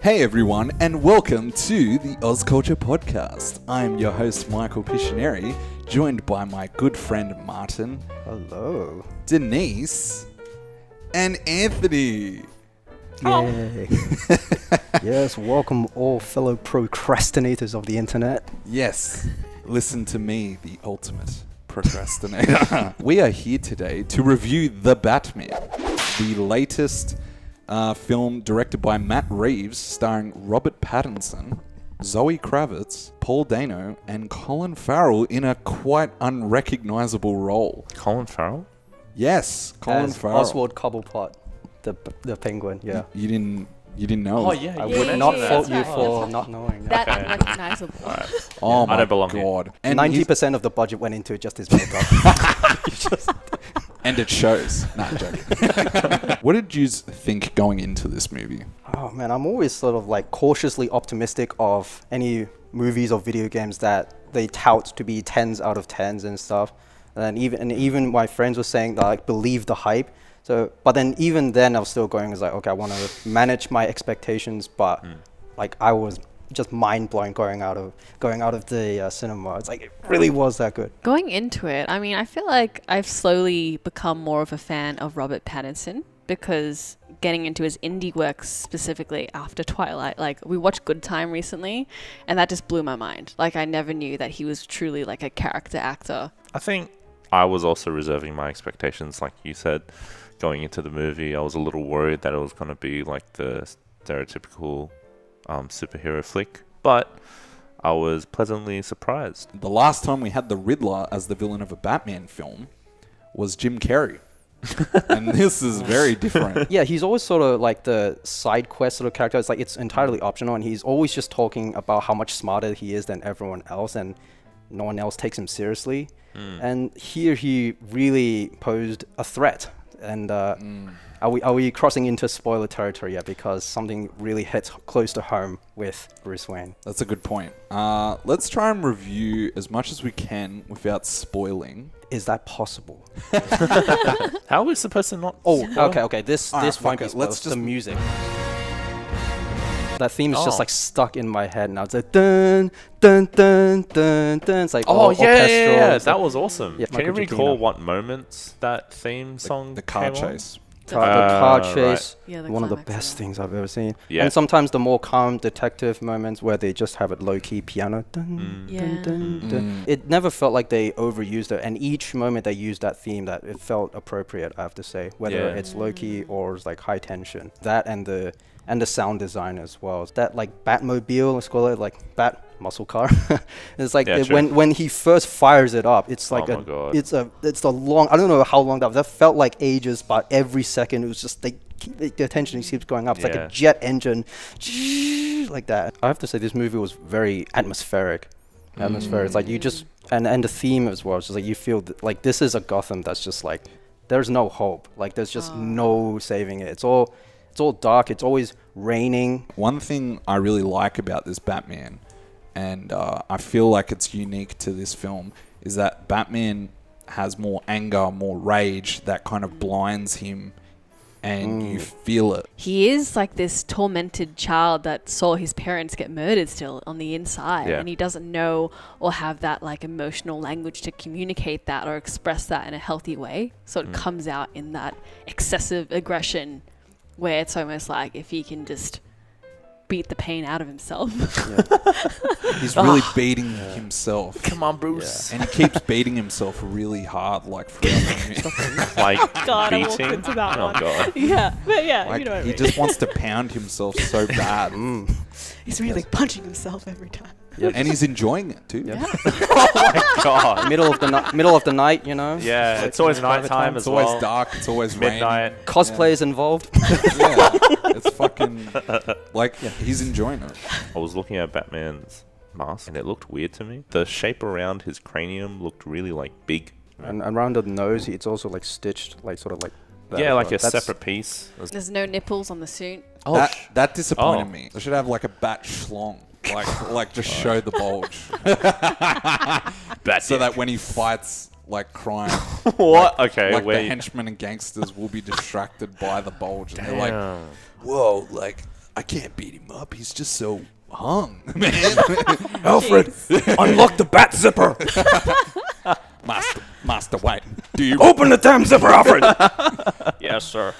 Hey everyone, and welcome to the Oz Culture Podcast. I'm your host, Michael Pictionary, joined by my good friend Martin. Hello. Denise. And Anthony. Yay. Yes, welcome all fellow procrastinators of the internet. Yes, listen to me, the ultimate procrastinator. We are here today to review The Batman, the latest film directed by Matt Reeves, starring Robert Pattinson, Zoe Kravitz, Paul Dano, and Colin Farrell in a quite unrecognizable role. Colin Farrell? Yes, Colin As Farrell. Oswald Cobblepot, the penguin, yeah. You didn't know? Oh, yeah. I you would mentioned not that. fault you Oh. for not knowing That Okay. unrecognizable. Alright. Oh I my don't belong here. god! And 90% of the budget went into just his makeup. and it shows. Nah, joking. What did you think going into this movie? Oh man, I'm always sort of like cautiously optimistic of any movies or video games that they tout to be 10s out of 10s and stuff. And even my friends were saying that, like, believe the hype. So, but then even then I was still going, like, okay, I want to manage my expectations, but like I was just mind blowing going out of the cinema. It's like, it really was that good. Going into it, I mean, I feel like I've slowly become more of a fan of Robert Pattinson because getting into his indie works specifically after Twilight, like we watched Good Time recently and that just blew my mind. Like I never knew that he was truly like a character actor. I think I was also reserving my expectations, like you said, going into the movie. I was a little worried that it was going to be like the stereotypical superhero flick, but I was pleasantly surprised. The last time we had the Riddler as the villain of a Batman film was Jim Carrey. And this is very different. Yeah, he's always sort of like the side quest sort of character. It's like it's entirely optional, and he's always just talking about how much smarter he is than everyone else, and no one else takes him seriously. And here he really posed a threat. And are we crossing into spoiler territory yet? Because something really hits close to home with Bruce Wayne. That's a good point. Let's try and review as much as we can without spoiling. Is that possible? How are we supposed to not? Okay. This Alright, won't fuck be it. spoiled. Let's The just- music. That theme is Oh. just like stuck in my head now. It's like dun dun dun dun dun. It's like Oh all yeah, orchestral. It's that like was awesome. Yeah, Can you Michael recall Giacchino. what moments that theme song The car came on? chase. the car chase. right. Yeah, the One of the climax best of it. things I've ever seen. Yeah. And sometimes the more calm detective moments where they just have a low key piano. Dun, Yeah. dun, dun, dun. It never felt like they overused it, and each moment they used that theme, that it felt appropriate. I have to say, whether Yeah. it's low key or it's like high tension. That and the sound design as well. That like Batmobile, let's call it, like Bat muscle car. It's like Yeah, true. when he first fires it up, it's like Oh my God. it's a long, I don't know how long that felt like ages, but every second it was just the attention keeps going up. It's like Yeah. a jet engine, like that. I have to say this movie was very atmospheric. It's like you just and the theme as well. It's just like you feel like this is a Gotham that's just like there's no hope. Like there's just no saving it. It's all dark. It's always raining. One thing I really like about this Batman, and I feel like it's unique to this film, is that Batman has more anger, more rage that kind of blinds him, and you feel it. He is like this tormented child that saw his parents get murdered still on the inside, Yeah. and he doesn't know or have that like emotional language to communicate that or express that in a healthy way. So it comes out in that excessive aggression where it's almost like if he can just beat the pain out of himself. He's really beating himself. Come on, Bruce. And he keeps beating himself really hard, like throughout the movie. Like God, I walked beating. into that Oh one. god. Yeah, but yeah, Like, you know what I he mean. just wants to pound himself so bad. He's really punching himself every time. And he's enjoying it too. Yeah. God. middle of the night, you know. Yeah, it's always nighttime It's as always well. dark. It's always Midnight. Cosplayers involved. raining. Yeah. It's fucking like he's enjoying it. I was looking at Batman's mask and it looked weird to me. The shape around his cranium looked really like big. And around the nose, it's also like stitched, like sort of like. that Yeah, as like well. a That's- separate piece. There's no nipples on the suit. That disappointed Oh. me. They should have like a bat schlong. Like just show the bulge. Bat So dick. that when he fights like crime, What? Okay, like the wait. henchmen and gangsters will be distracted by the bulge. And they're like, Damn. whoa, like I can't beat him up. He's just so hung, man. Alfred, unlock the bat zipper. Master Wayne, do you Open the damn zipper, Alfred. Yes, sir.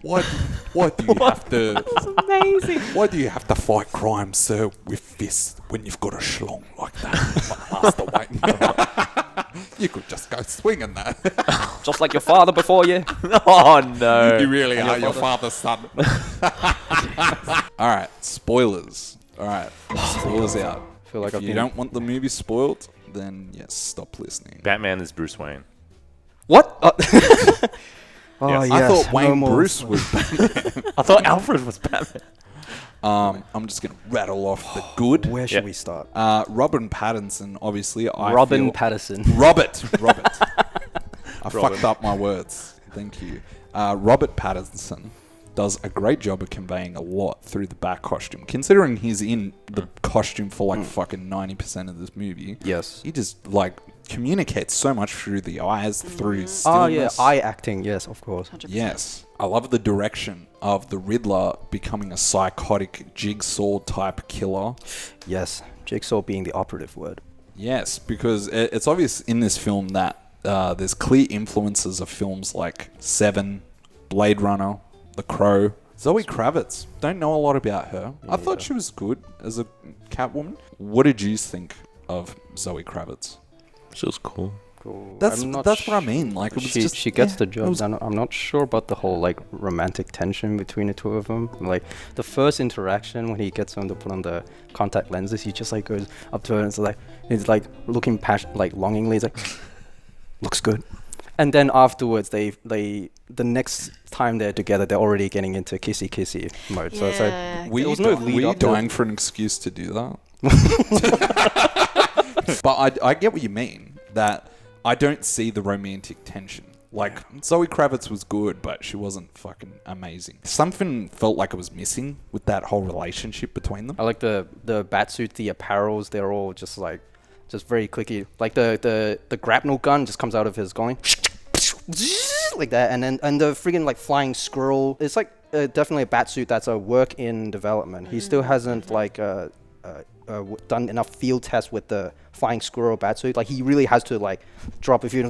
Why do you have to? That's amazing. Why do you have to fight crime, sir, with fists when you've got a schlong like that, Master Wayne? You could just go swinging that. Just like your father before you. Oh no. You really are your father's son. All right, spoilers. All right, spoilers out. I feel like If you don't want the movie spoiled, then yes, stop listening. Batman is Bruce Wayne. What? Oh, Yes. yes. I thought no Wayne more. Bruce was Batman. I thought Alfred was Batman. I'm just gonna rattle off the good. Where should Yeah. we start? Robert Pattinson, obviously. Robin Pattinson. Robert. I fucked up my words. Thank you. Robert Pattinson does a great job of conveying a lot through the Bat costume. Considering he's in the costume for like fucking 90% of this movie. Yes. He just like communicates so much through the eyes, through Oh, stillness. yeah. Eye acting. Yes, of course. 100%. Yes. I love the direction of the Riddler becoming a psychotic jigsaw type killer. Yes. Jigsaw being the operative word. Yes, because it's obvious in this film that there's clear influences of films like Seven, Blade Runner, The Crow. Zoe Kravitz. Don't know a lot about her. I thought she was good as a Catwoman. What did you think of Zoe Kravitz? She was cool. Cool. That's I'm not what I mean. Like it was she just she gets the it job was- done. I'm not sure about the whole like romantic tension between the two of them. Like the first interaction when he gets them to put on the contact lenses, he just like goes up to her and he's like looking like longingly. He's like, looks good. And then afterwards, the next time they're together, they're already getting into kissy mode. So it's like Yeah. Were there you, was no were lead you up to it. dying for an excuse to do that? But I get what you mean. That I don't see the romantic tension. Like, Zoe Kravitz was good, but she wasn't fucking amazing. Something felt like it was missing with that whole relationship between them. I like the batsuit, the apparels. They're all just very clicky. Like the grapnel gun just comes out of his going like that, and the friggin' like flying squirrel. It's like definitely a batsuit that's a work in development. He still hasn't done enough field tests with the flying squirrel batsuit. Like he really has to like drop a few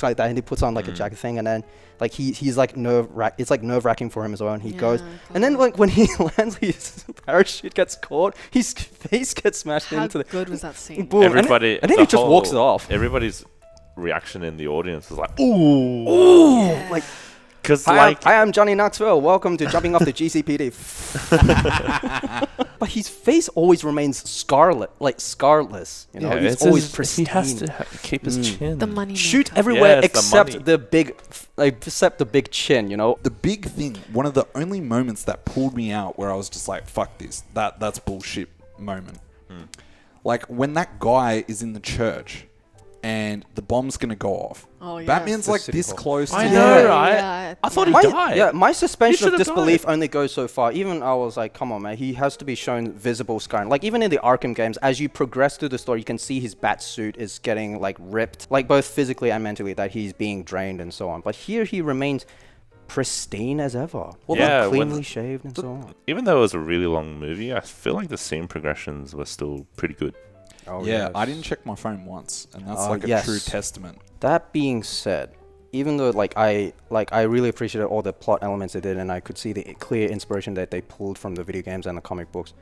like that, and he puts on like a jacket thing, and then like he's like it's like nerve wracking for him as well. And he goes, and then like when he lands, his parachute gets caught, his face gets smashed How into the good was that scene? boom, Everybody, and then he just walks it off. Everybody's reaction in the audience was like, Ooh, like. because Hi, I'm Johnny Knoxville. Welcome to Jumping Off the GCPD. But his face always remains scarless. You know, yeah, he's it's always his- pristine. He has to keep his chin. The money. Shoot maker. everywhere Yes, the except money. the big, except the big chin. You know. The big thing, one of the only moments that pulled me out where I was just like, fuck this, that's bullshit moment. Like when that guy is in the church and the bomb's gonna go off. Oh, yeah. Batman's The like city this hall. close to I him. know, Yeah. right? Yeah, I thought yeah. he died. Yeah, my suspension He of should've disbelief died. only goes so far. Even I was like, come on, man. He has to be shown visible scarring. Like, even in the Arkham games, as you progress through the story, you can see his bat suit is getting, like, ripped. Like, both physically and mentally, that he's being drained and so on. But here he remains pristine as ever. Well, yeah, when- cleanly shaved and so on. Even though it was a really long movie, I feel like the scene progressions were still pretty good. Oh, Yeah, yes. I didn't check my phone once, and that's Oh, like a yes. true testament. That being said, even though I really appreciated all the plot elements they did, and I could see the clear inspiration that they pulled from the video games and the comic books,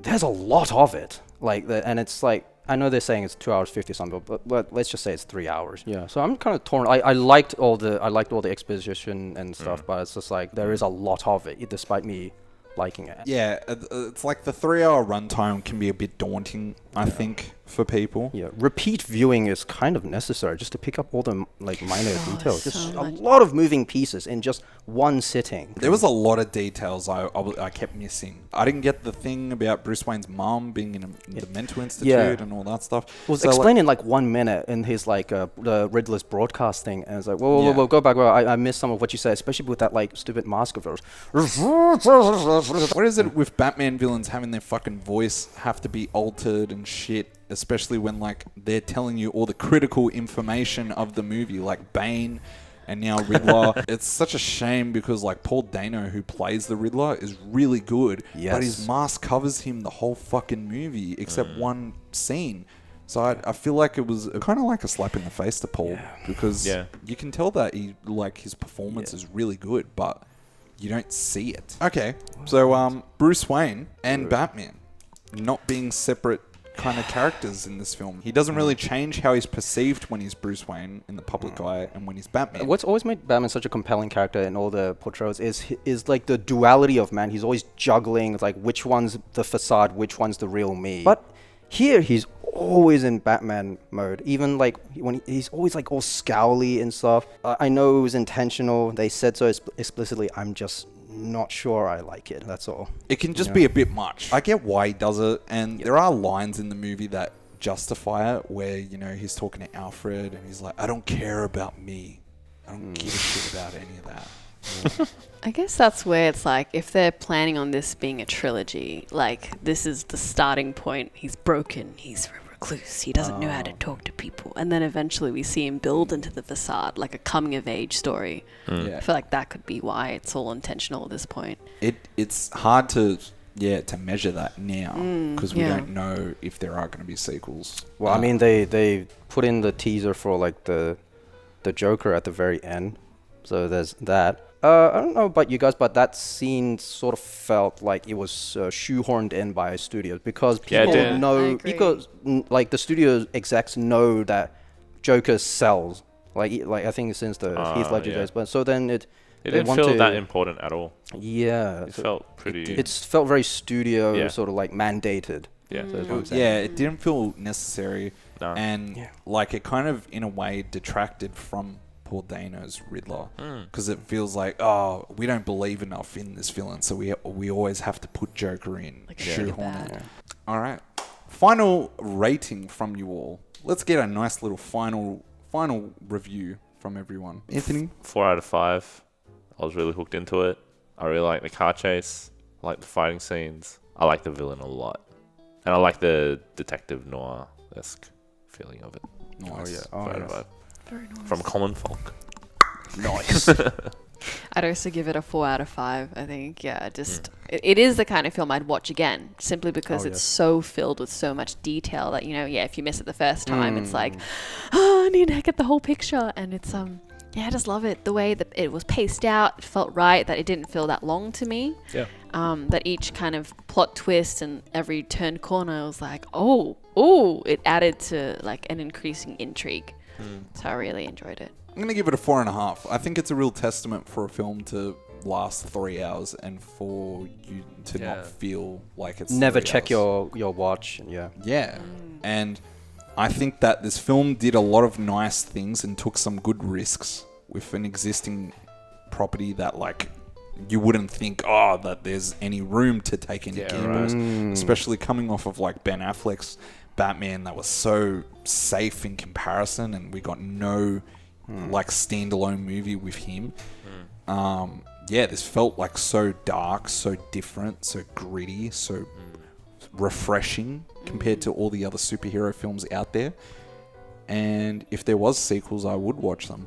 there's a lot of it. And it's like, I know they're saying it's 2 hours 50 something, but let's just say it's 3 hours. Yeah. So I'm kind of torn. I liked all the exposition and stuff, but it's just like there is a lot of it, despite me liking it. Yeah, it's like the 3-hour runtime can be a bit daunting, I think, for people. Yeah, repeat viewing is kind of necessary just to pick up all the minor details. so Just a much. lot of moving pieces in just one sitting. There was a lot of details I kept missing. I didn't get the thing about Bruce Wayne's mom being in the mental institute Yeah. and all that stuff. It was So, explained in like 1 minute in his the Riddler's broadcasting, and it's like, whoa, Yeah. go back. Well, I missed some of what you said, especially with that like stupid mask of yours. What is it with Batman villains having their fucking voice have to be altered and shit? Especially when like they're telling you all the critical information of the movie, like Bane and now Riddler. It's such a shame because like Paul Dano, who plays the Riddler, is really good, but his mask covers him the whole fucking movie except one scene. So I feel like it was kind of like a slap in the face to Paul because you can tell that his performance is really good, but you don't see it. Okay, so Bruce Wayne and Batman not being separate kind of characters in this film. He doesn't really change how he's perceived when he's Bruce Wayne in the public eye and when he's Batman. What's always made Batman such a compelling character in all the portrayals is like the duality of man. He's always juggling like which one's the facade, which one's the real me. But here he's always in Batman mode. Even like when he's always like all scowly and stuff. I know it was intentional. They said so explicitly. I'm just not sure I like it. That's all. It can just be a bit much. I get why he does it, and there are lines in the movie that justify it, where he's talking to Alfred, and he's like, "I don't care about me. I don't give a shit about any of that." I guess that's where it's like, if they're planning on this being a trilogy, like this is the starting point. He's broken. He's recluse. He doesn't know how to talk to people. And then eventually we see him build into the facade, like a coming of age story. I feel like that could be why it's all intentional at this point. It's hard to measure that now because we don't know if there are going to be sequels. Well, I mean, they put in the teaser for like the Joker at the very end. So there's that. I don't know about you guys, but that scene sort of felt like it was shoehorned in by studios because people know, because like the studio execs know that Joker sells. Like I think since the Heath Ledger days, but so then it didn't feel that important at all. Yeah, it felt pretty. It felt very studio sort of like mandated. Yeah, it didn't feel necessary, and like it kind of in a way detracted from Paul Dano's Riddler because it feels like, we don't believe enough in this villain, so we always have to put Joker in, like shoehorn it. All right, final rating from you all. Let's get a nice little final review from everyone. Anthony? 4 out of 5. I was really hooked into it. I really like the car chase. I like the fighting scenes. I like the villain a lot, and I like the detective noir-esque feeling of it. Nice. 4 out of 5. Very nice. From common folk. Nice. I'd also give it a 4 out of 5. I think, it is the kind of film I'd watch again, simply because it's so filled with so much detail that, if you miss it the first time, it's like, I need to get the whole picture. And it's, I just love it. The way that it was paced out, it felt right, that it didn't feel that long to me. Yeah. That each kind of plot twist and every turned corner was like, it added to like an increasing intrigue. So I really enjoyed it. I'm going to give it a 4.5. I think it's a real testament for a film to last 3 hours and for you to not feel like it's never 3 check hours. your watch. And I think that this film did a lot of nice things and took some good risks with an existing property that like you wouldn't think that there's any room to take any gambles, especially coming off of like Ben Affleck's Batman that was so safe in comparison, and we got no like standalone movie with him. This felt like so dark, so different, so gritty, so refreshing compared to all the other superhero films out there. And if there was sequels, I would watch them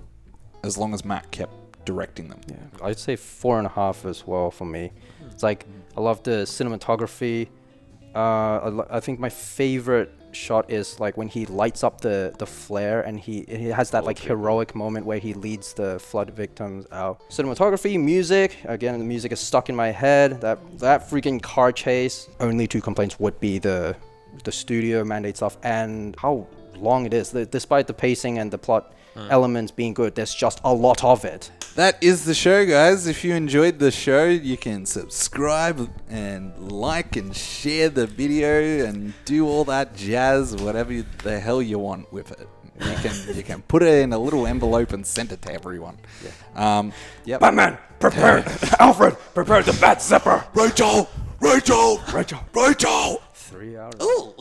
as long as Matt kept directing them. I'd say 4.5 as well for me. It's like I love the cinematography. I think my favorite shot is like when he lights up the flare and he has that like heroic moment where he leads the flood victims out. Cinematography, music, again the music is stuck in my head. That freaking car chase. Only 2 complaints would be the studio mandate stuff and how long it is. Despite the pacing and the plot elements being good, there's just a lot of it. That is the show, guys. If you enjoyed the show, you can subscribe and like and share the video and do all that jazz, whatever the hell you want with it. You can put it in a little envelope and send it to everyone. Batman, prepare. Alfred, prepare the bat zipper. Rachel. 3 hours. Ooh.